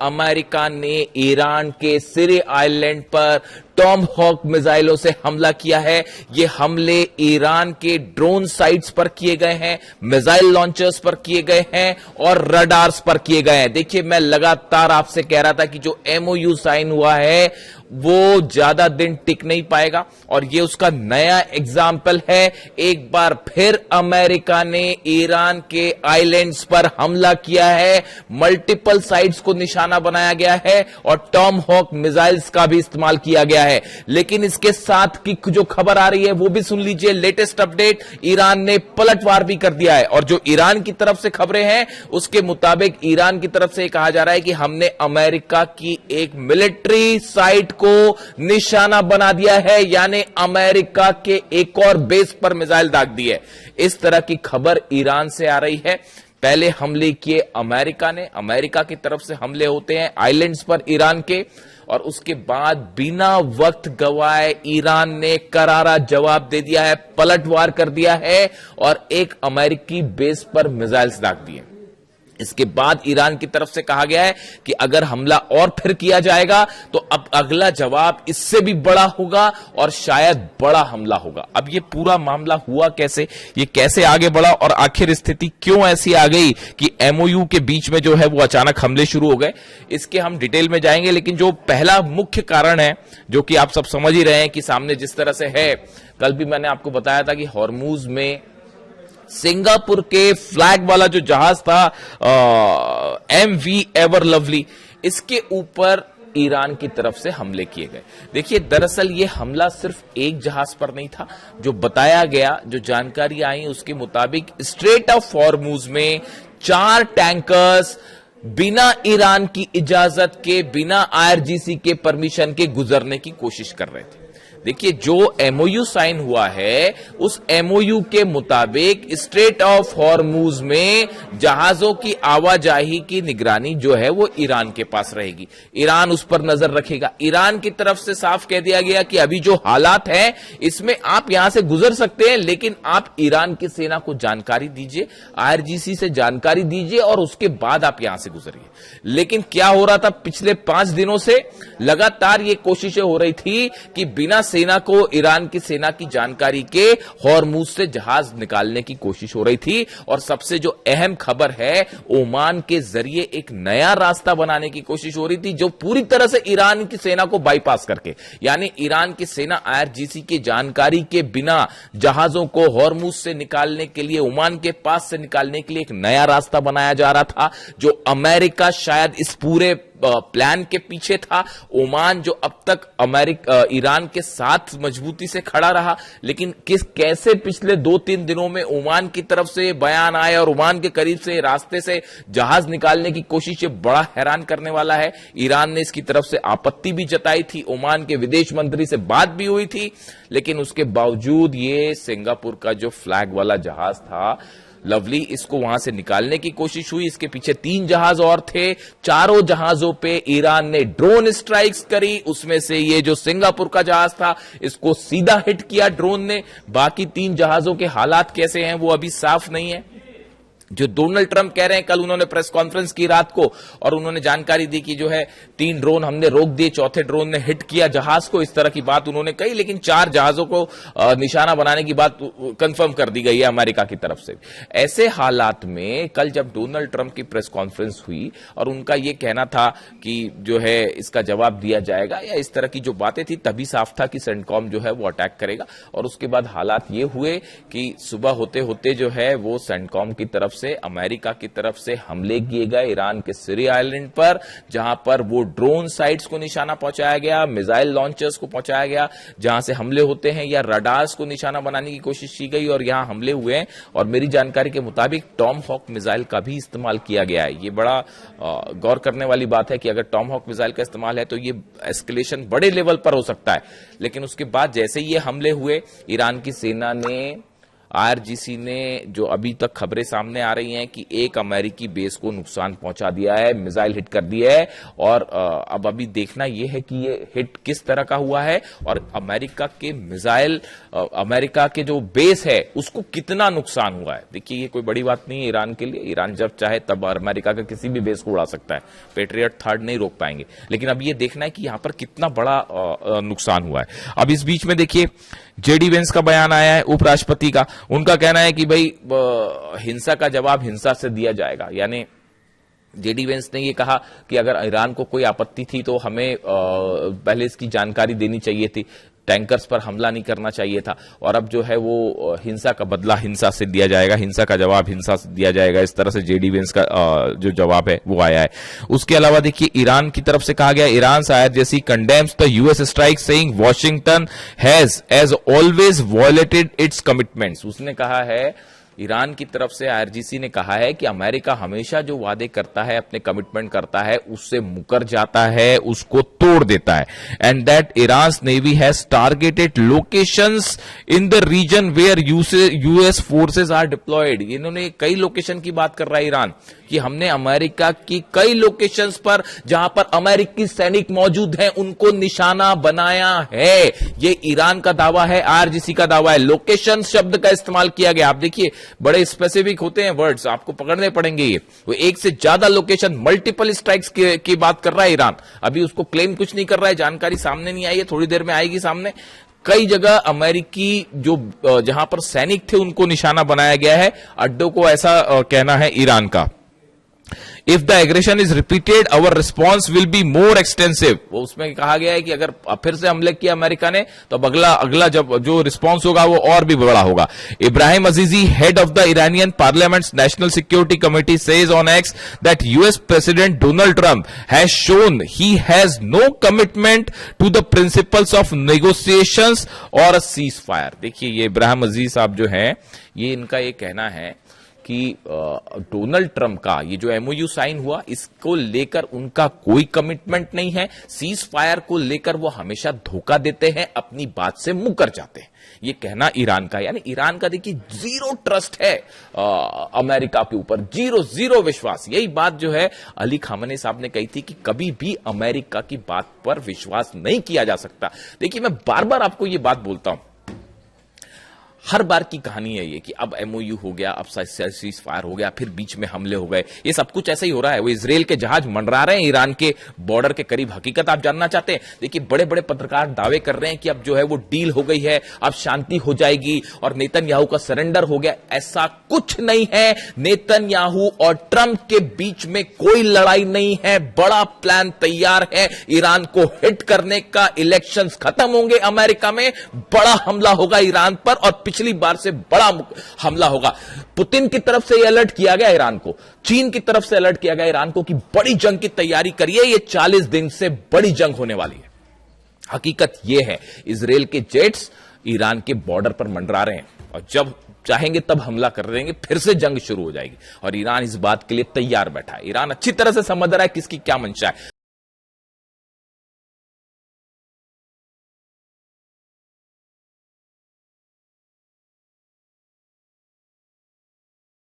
America ने Iran के सिरी island पर टॉम हॉक मिसाइलों से हमला किया है। ये हमले ईरान के ड्रोन साइट्स पर किए गए हैं, मिसाइल लॉन्चर्स पर किए गए हैं और रडार्स पर किए गए हैं। देखिए, मैं लगातार आपसे कह रहा था कि जो एमओयू साइन हुआ है वो ज्यादा दिन टिक नहीं पाएगा और ये उसका नया एग्जाम्पल है। एक बार फिर अमेरिका ने ईरान के आइलैंड्स पर हमला किया है, मल्टीपल साइट्स को निशाना बनाया गया है और टॉम हॉक मिसाइल्स का भी इस्तेमाल किया गया है। लेकिन इसके साथ की जो खबर आ रही है वो भी सुन लीजिए। लेटेस्ट अपडेट, ईरान ने पलटवार भी कर दिया है और जो ईरान की तरफ से खबरें हैं उसके मुताबिक ईरान की तरफ से कहा जा रहा है कि हमने अमेरिका की एक मिलिट्री साइट को निशाना बना दिया है, यानी अमेरिका के एक और बेस पर मिसाइल दाग दी है। इस तरह की खबर ईरान से आ रही है। पहले हमले किए अमेरिका ने, अमेरिका की तरफ से हमले होते हैं आइलैंड्स पर ईरान के, और उसके बाद बिना वक्त गवाए ईरान ने करारा जवाब दे दिया है, पलटवार कर दिया है और एक अमेरिकी बेस पर मिसाइल्स दाग दिए। इसके बाद ईरान की तरफ से कहा गया है कि अगर हमला और फिर किया जाएगा तो अब अगला जवाब इससे भी बड़ा होगा और शायद बड़ा हमला होगा। अब ये पूरा मामला हुआ कैसे, ये कैसे आगे बढ़ा और आखिर स्थिति क्यों ऐसी आ गई कि एमओयू के बीच में जो है वो अचानक हमले शुरू हो गए, इसके हम डिटेल में जाएंगे। लेकिन जो पहला मुख्य कारण है जो कि आप सब समझ ही रहे हैं कि सामने जिस तरह से है, कल भी मैंने आपको बताया था कि हॉर्मूज में सिंगापुर के फ्लैग वाला जो जहाज था एमवी एवर लवली, इसके ऊपर ईरान की तरफ से हमले किए गए। देखिए, दरअसल ये हमला सिर्फ एक जहाज पर नहीं था। जो बताया गया, जो जानकारी आई उसके मुताबिक स्ट्रेट ऑफ हॉर्मूज में 4 टैंकर्स बिना ईरान की इजाजत के, बिना आईआरजीसी के परमिशन के गुजरने की कोशिश कर रहे थे। देखिए, जो एमओयू साइन हुआ है उस एमओयू के मुताबिक स्ट्रेट ऑफ हॉर्मूज में जहाजों की आवाजाही की निगरानी जो है वो ईरान के पास रहेगी, ईरान उस पर नजर रखेगा। ईरान की तरफ से साफ कह दिया गया कि अभी जो हालात हैं इसमें आप यहां से गुजर सकते हैं, लेकिन आप ईरान की सेना को जानकारी दीजिए, आईआरजीसी से जानकारी दीजिए और उसके बाद आप यहां से गुजरिए। लेकिन क्या हो रहा था, पिछले 5 दिनों से लगातार ये कोशिशें हो रही थी कि बिना सेना को, ईरान की सेना की जानकारी के हॉर्मूज से जहाज निकालने की कोशिश हो रही थी। और सबसे जो अहम खबर है, ओमान के जरिए एक नया रास्ता बनाने की कोशिश हो रही थी जो पूरी तरह से ईरान की सेना को बाईपास करके, यानी ईरान की सेना आईआरजीसी की जानकारी के बिना जहाजों को हॉर्मूज से निकालने के लिए, ओमान के पास से निकालने के लिए एक नया रास्ता बनाया जा रहा था, जो अमेरिका शायद इस पूरे प्लान के पीछे था। ओमान जो अब तक ईरान के साथ मजबूती से खड़ा रहा, लेकिन कैसे पिछले 2-3 दिनों में ओमान की तरफ से बयान आए और ओमान के करीब से रास्ते से जहाज निकालने की कोशिश, बड़ा हैरान करने वाला है। ईरान ने इसकी तरफ से आपत्ति भी जताई थी, ओमान के विदेश मंत्री से बात भी हुई थी, लेकिन उसके बावजूद ये सिंगापुर का जो फ्लैग वाला जहाज था लवली, इसको वहां से निकालने की कोशिश हुई। इसके पीछे 3 जहाज और थे, चारों जहाजों पे ईरान ने ड्रोन स्ट्राइक्स करी। उसमें से ये जो सिंगापुर का जहाज था इसको सीधा हिट किया ड्रोन ने। बाकी 3 जहाजों के हालात कैसे हैं वो अभी साफ नहीं है। जो डोनाल्ड ट्रंप कह रहे हैं, कल उन्होंने प्रेस कॉन्फ्रेंस की रात को और उन्होंने जानकारी दी कि जो है 3 ड्रोन हमने रोक दिए, 4थे ड्रोन ने हिट किया जहाज को, इस तरह की बात उन्होंने कही। लेकिन 4 जहाजों को निशाना बनाने की बात कंफर्म कर दी गई है अमेरिका की तरफ से। ऐसे हालात में कल जब डोनाल्ड ट्रंप की प्रेस कॉन्फ्रेंस हुई और उनका यह कहना था कि जो है इसका जवाब दिया जाएगा या इस तरह की जो बातें थी, तभी साफ था कि सेंटकॉम जो है वो अटैक करेगा। और उसके बाद हालात ये हुए कि सुबह होते होते जो है वो सेंटकॉम की तरफ से, अमेरिका की तरफ से हमले किए गए ईरान के सिरी आइलैंड पर, जहां पर वो ड्रोन साइट्स को निशाना पहुंचाया गया, मिसाइल लॉन्चर्स को पहुंचाया गया जहां से हमले होते हैं, या रडार्स को निशाना बनाने की कोशिश की गई और यहां हमले हुए हैं। और मेरी जानकारी के मुताबिक टॉम हॉक मिसाइल का भी इस्तेमाल किया गया है। ये बड़ा गौर करने वाली बात है कि अगर टॉम हॉक मिसाइल का इस्तेमाल है तो ये एस्केलेशन बड़े लेवल पर हो सकता है। लेकिन उसके बाद जैसे ये हमले हुए, ईरान की सेना ने आईआरजीसी ने जो अभी तक खबरें सामने आ रही हैं कि एक अमेरिकी बेस को नुकसान पहुंचा दिया है, मिसाइल हिट कर दिया है। और अब अभी देखना यह है कि ये हिट किस तरह का हुआ है और अमेरिका के मिसाइल, अमेरिका के जो बेस है उसको कितना नुकसान हुआ है। देखिए ये कोई बड़ी बात नहीं है ईरान के लिए, ईरान जब चाहे तब अमेरिका का किसी भी बेस को उड़ा सकता है, पेट्रियट थर्ड नहीं रोक पाएंगे। लेकिन अब ये देखना है कि यहां पर कितना बड़ा नुकसान हुआ है। अब इस बीच में देखिए जेडी वेंस का बयान आया है, उपराष्ट्रपति का। उनका कहना है कि भाई हिंसा का जवाब हिंसा से दिया जाएगा। यानी जेडी वेंस ने ये कहा कि अगर ईरान को कोई आपत्ति थी तो हमें पहले इसकी जानकारी देनी चाहिए थी, टैंकर्स पर हमला नहीं करना चाहिए था, और अब जो है वो हिंसा का बदला हिंसा से दिया जाएगा, हिंसा का जवाब हिंसा से दिया जाएगा। इस तरह से जेडी वेंस का जो जवाब है वो आया है। उसके अलावा देखिए ईरान की तरफ से कहा गया, Iran IRGC condemns the US strike saying Washington has as always violated its commitments. उसने कहा है, ईरान की तरफ से आईआरजीसी ने कहा है कि अमेरिका हमेशा जो वादे करता है, अपने कमिटमेंट करता है, उससे मुकर जाता है, उसको तोड़ देता है। And that Iran navy has targeted locations in the region where US forces are deployed. इन्होंने कई लोकेशन की बात कर रहा है ईरान कि हमने अमेरिका की कई लोकेशंस पर जहां पर अमेरिकी सैनिक मौजूद हैं उनको निशाना बनाया है। ये ईरान का दावा है, आईआरजीसी का दावा है। लोकेशन शब्द का इस्तेमाल किया गया। आप देखिए बड़े स्पेसिफिक होते हैं वर्ड्स, आपको पकड़ने पड़ेंगे। ये वो एक से ज्यादा लोकेशन, मल्टीपल स्ट्राइक्स की बात कर रहा है ईरान। अभी उसको क्लेम कुछ नहीं कर रहा है, जानकारी सामने नहीं आई है, थोड़ी देर में आएगी सामने। कई जगह अमेरिकी जो जहां पर सैनिक थे उनको निशाना बनाया गया है, अड्डों को, ऐसा कहना है ईरान का। If the aggression is repeated our response will be more extensive. वो उसमें कहा गया है कि अगर फिर से हमले किया अमेरिका ने तो अगला जब जो रिस्पॉन्स होगा वो और भी बड़ा होगा। Ibrahim Azizi, head of the Iranian parliament's national security committee, says on X that US president Donald Trump has shown he has no commitment to the principles of negotiations और अ सीज फायर। देखिए ये इब्राहिम अजीज साहब जो हैं, ये इनका ये कहना है कि डोनाल्ड ट्रंप का ये जो एमओयू साइन हुआ, इसको लेकर उनका कोई कमिटमेंट नहीं है। सीज फायर को लेकर वो हमेशा धोखा देते हैं, अपनी बात से मुकर जाते हैं। ये कहना ईरान का है। यानी ईरान का देखिए जीरो ट्रस्ट है अमेरिका के ऊपर, जीरो विश्वास। यही बात जो है अली खामनेई साहब ने कही थी कि कभी भी अमेरिका की बात पर विश्वास नहीं किया जा सकता। देखिए मैं बार बार आपको ये बात बोलता हूं, हर बार की कहानी है ये कि अब एमओयू हो गया, अब सीज फायर हो गया, फिर बीच में हमले हो गए। ये सब कुछ ऐसा ही हो रहा है। वो इजराइल के जहाज मंडरा रहे हैं ईरान के बॉर्डर के करीब। हकीकत आप जानना चाहते हैं? देखिए बड़े बड़े पत्रकार दावे कर रहे हैं कि अब जो है वो डील हो गई है, अब शांति हो जाएगी और नेतन्याहू का सरेंडर हो गया। ऐसा कुछ नहीं है। नेतन्याहू और ट्रंप के बीच में कोई लड़ाई नहीं है। बड़ा प्लान तैयार है ईरान को हिट करने का। इलेक्शंस खत्म होंगे अमेरिका में, बड़ा हमला होगा ईरान पर और पिछली बार से बड़ा हमला होगा। पुतिन की तरफ से यह अलर्ट किया गया ईरान को, चीन की तरफ से अलर्ट किया गया ईरान को कि बड़ी जंग की तैयारी करिए, ये 40 दिन से बड़ी जंग होने वाली है। हकीकत यह है इजराइल के जेट्स ईरान के बॉर्डर पर मंडरा रहे हैं और जब चाहेंगे तब हमला कर देंगे, फिर से जंग शुरू हो जाएगी। और ईरान इस बात के लिए तैयार बैठा है। ईरान अच्छी तरह से समझ रहा है किसकी क्या मंशा है।